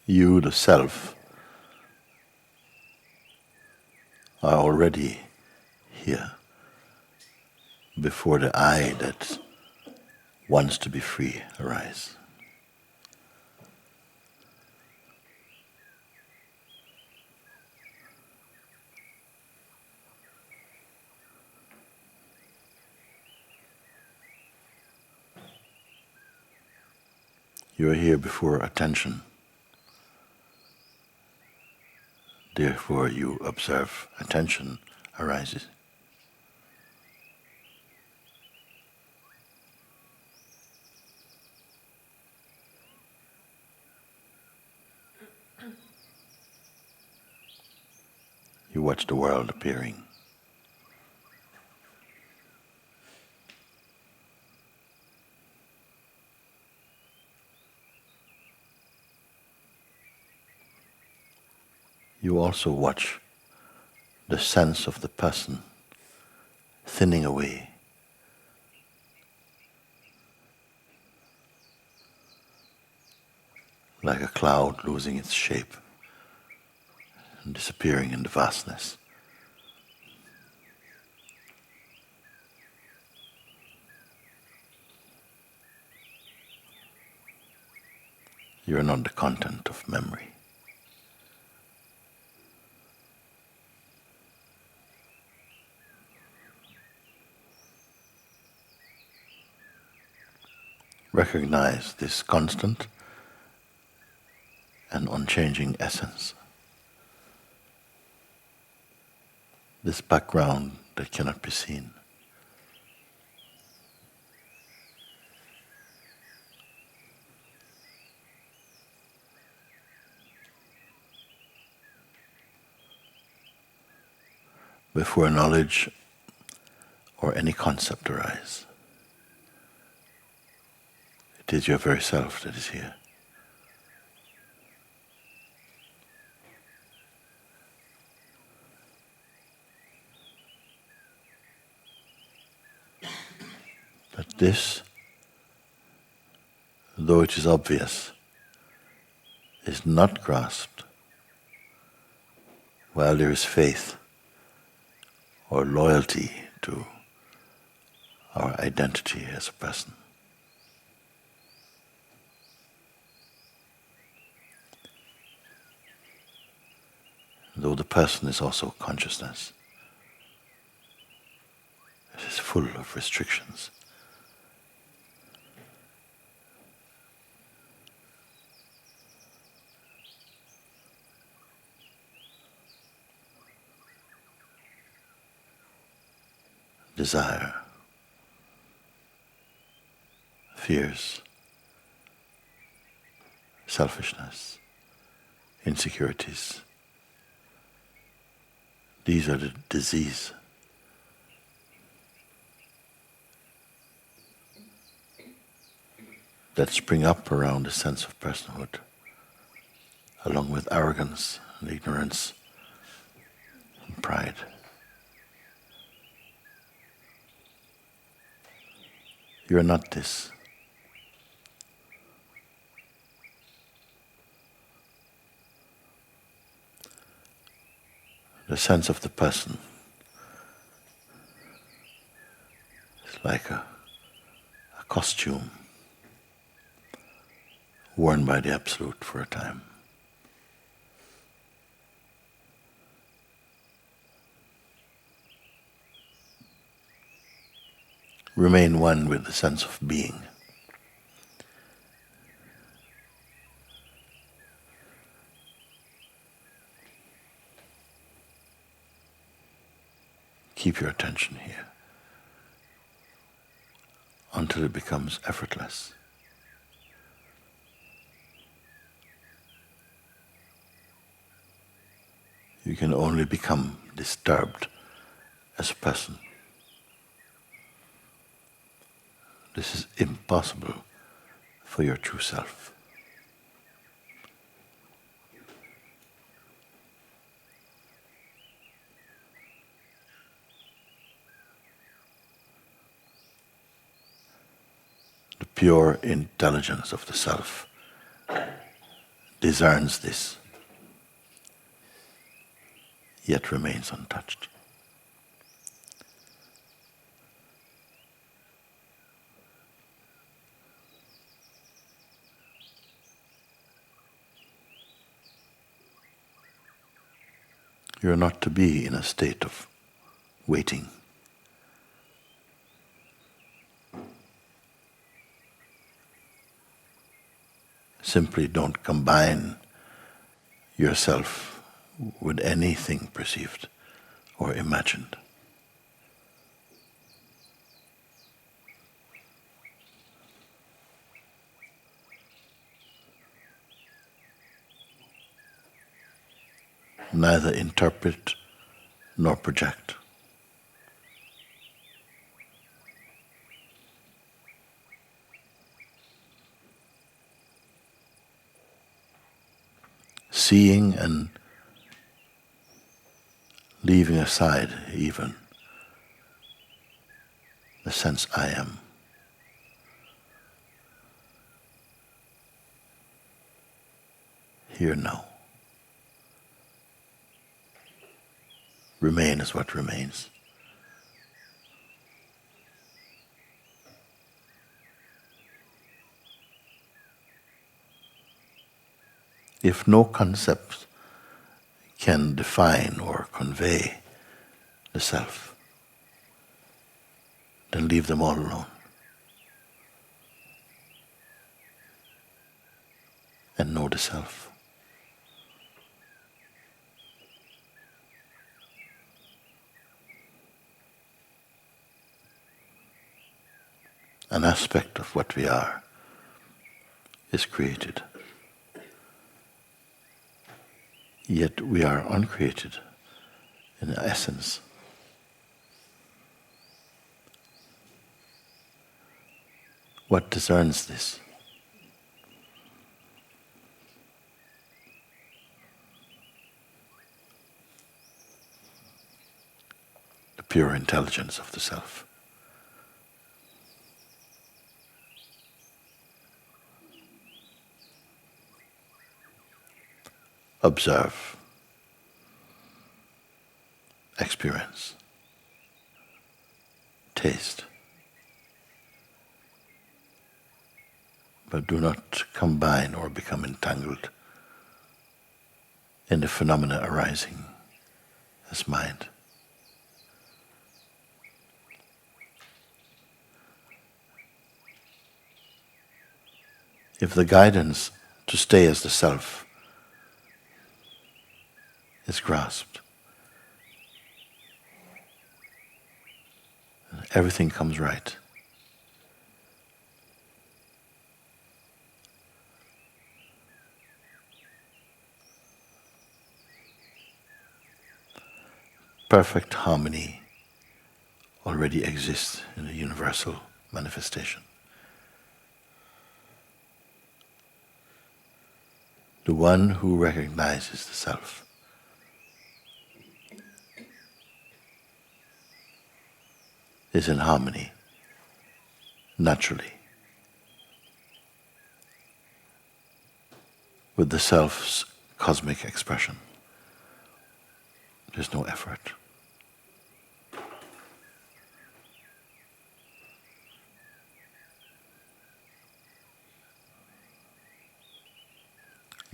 You, the self, are already here before the I that wants to be free arise. You are here before attention. Therefore, you observe attention arises. You watch the world appearing. You also watch the sense of the person thinning away. Like a cloud losing its shape and disappearing in the vastness. You are not the content of memory. Recognize this constant and unchanging essence. This background that cannot be seen. Before knowledge or any concept arise, it is your very self that is here. But this, though it is obvious, is not grasped while there is faith or loyalty to our identity as a person. Though the person is also consciousness, it is full of restrictions. Desire, fears, selfishness, insecurities. These are the disease. That spring up around the sense of personhood, along with arrogance and ignorance and pride. You are not this. The sense of the person is like a costume worn by the Absolute for a time. Remain one with the sense of being. Keep your attention here until it becomes effortless. You can only become disturbed as a person. This is impossible for your true self. The pure intelligence of the self discerns this, yet remains untouched. You're not to be in a state of waiting. Simply don't combine yourself with anything perceived or imagined. Neither interpret nor project. Seeing and leaving aside even the sense I am. Here now. Remain as what remains. If no concept can define or convey the self, then leave them all alone. And know the self. An aspect of what we are is created. Yet we are uncreated in essence. What discerns this? The pure intelligence of the self. Observe, experience, taste, but do not combine or become entangled in the phenomena arising as mind. If the guidance to stay as the self is grasped, everything comes right. Perfect harmony already exists in the universal manifestation. The one who recognizes the self is in harmony naturally with the self's cosmic expression. There's no effort.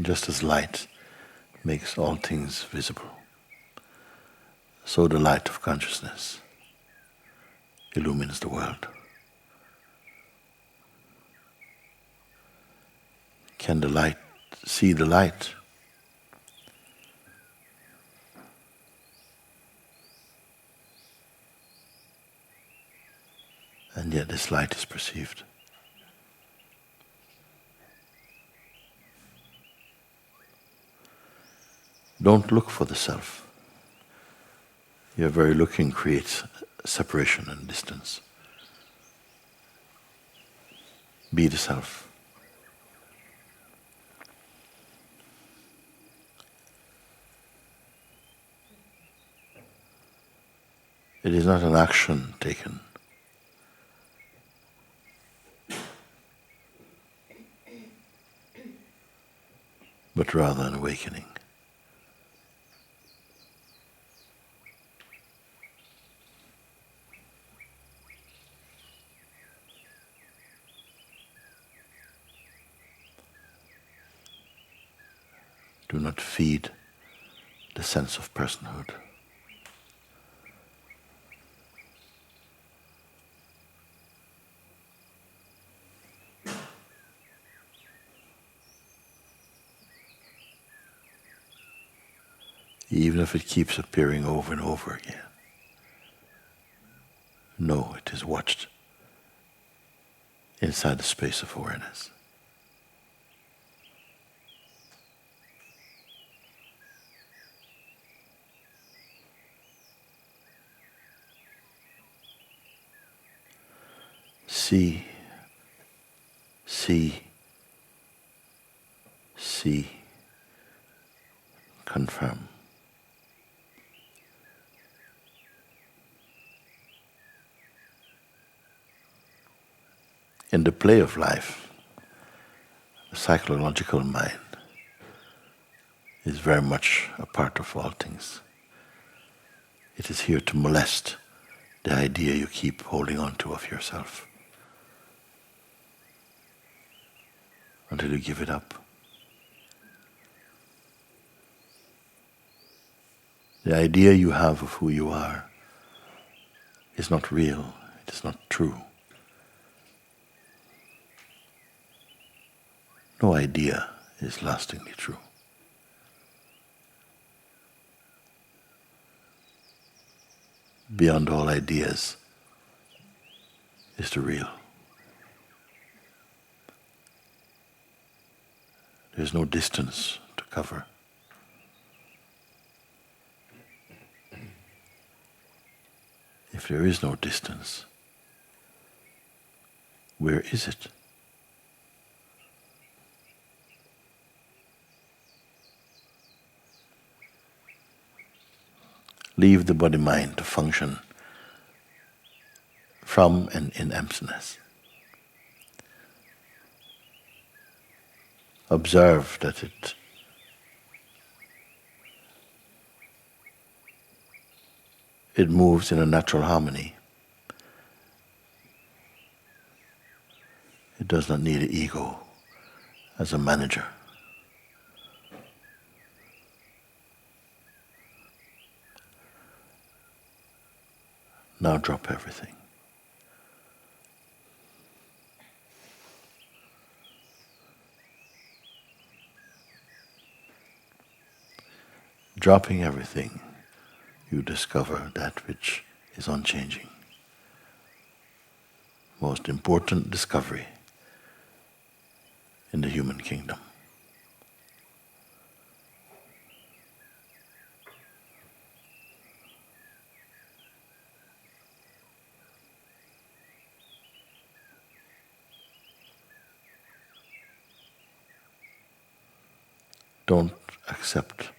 Just as light makes all things visible, so the light of consciousness illumines the world. Can the light see the light? And yet this light is perceived. Don't look for the self. Your very looking creates separation and distance. Be the self. It is not an action taken. but rather an awakening. Do not feed the sense of personhood. Even if it keeps appearing over and over again. No, it is watched inside the space of awareness. See, see, see, confirm. In the play of life, the psychological mind is very much a part of all things. It is here to molest the idea you keep holding on to of yourself until you give it up. The idea you have of who you are is not real, it is not true. No idea is lastingly true. Beyond all ideas is the real. There's no distance to cover. If there is no distance, where is it? Leave the body-mind to function from and in emptiness. Observe that it moves in a natural harmony. It does not need an ego as a manager. Now drop everything. Dropping everything, you discover that which is unchanging. Most important discovery in the human kingdom. Don't accept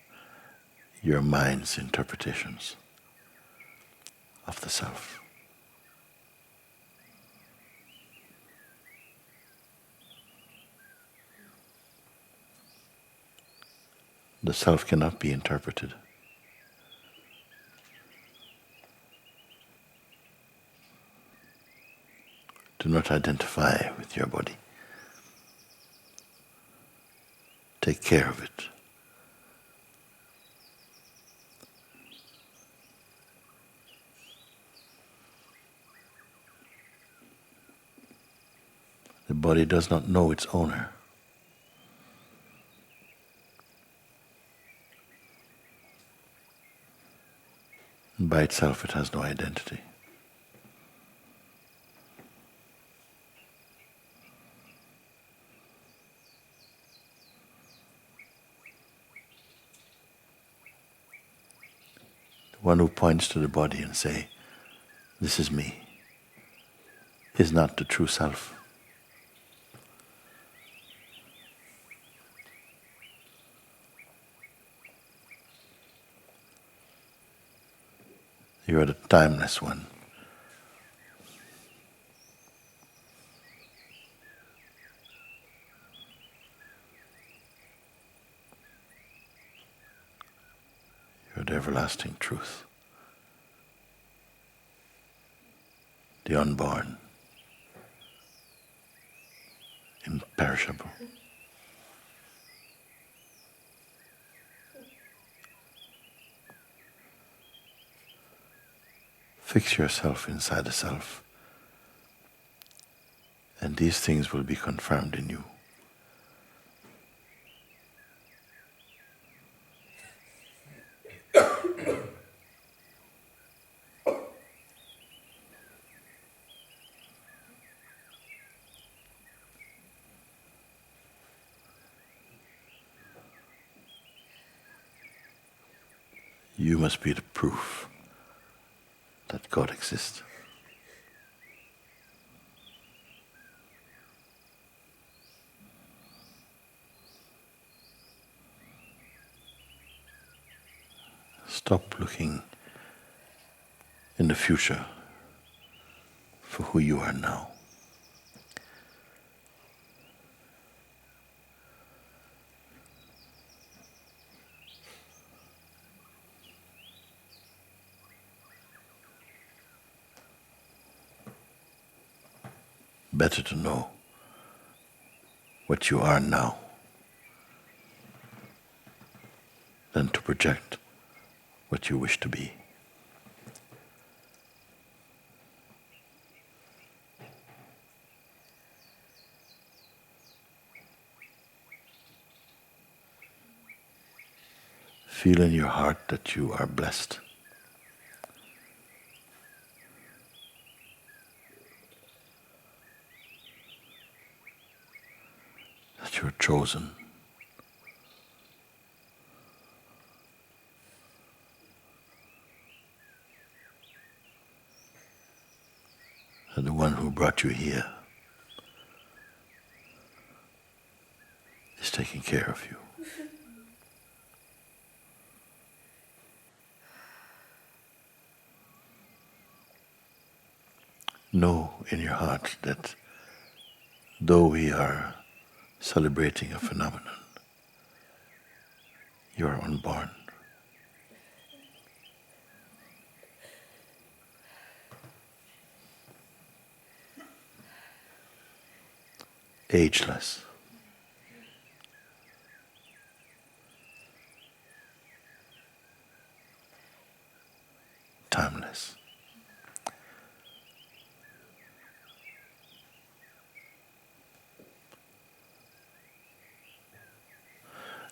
your mind's interpretations of the self. The self cannot be interpreted. Do not identify with your body. Take care of it. The body does not know its owner. And by itself it has no identity. The one who points to the body and say, "This is me," is not the true self. You are the timeless one. the everlasting truth, the unborn, imperishable. Fix yourself inside the self, and these things will be confirmed in you. You must be the proof that God exists. Stop looking in the future for who you are now. Better to know what you are now than to project what you wish to be. Feel in your heart that you are blessed. That you're chosen. That the one who brought you here is taking care of you. Know in your heart that though we are celebrating a phenomenon, you are unborn. Ageless. Timeless.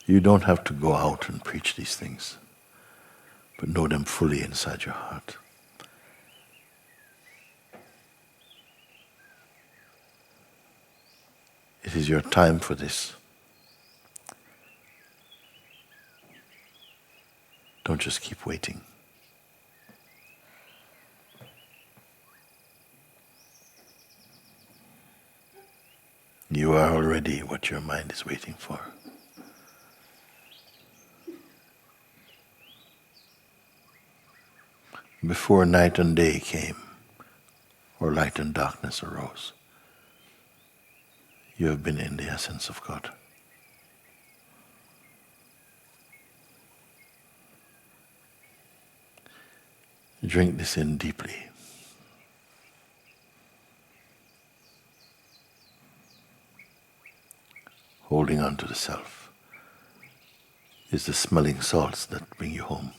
You don't have to go out and preach these things, but know them fully inside your heart. It is your time for this. Don't just keep waiting. You are already what your mind is waiting for. Before night and day came, or light and darkness arose, you have been in the essence of God. Drink this in deeply. Holding on to the self is the smelling salts that bring you home.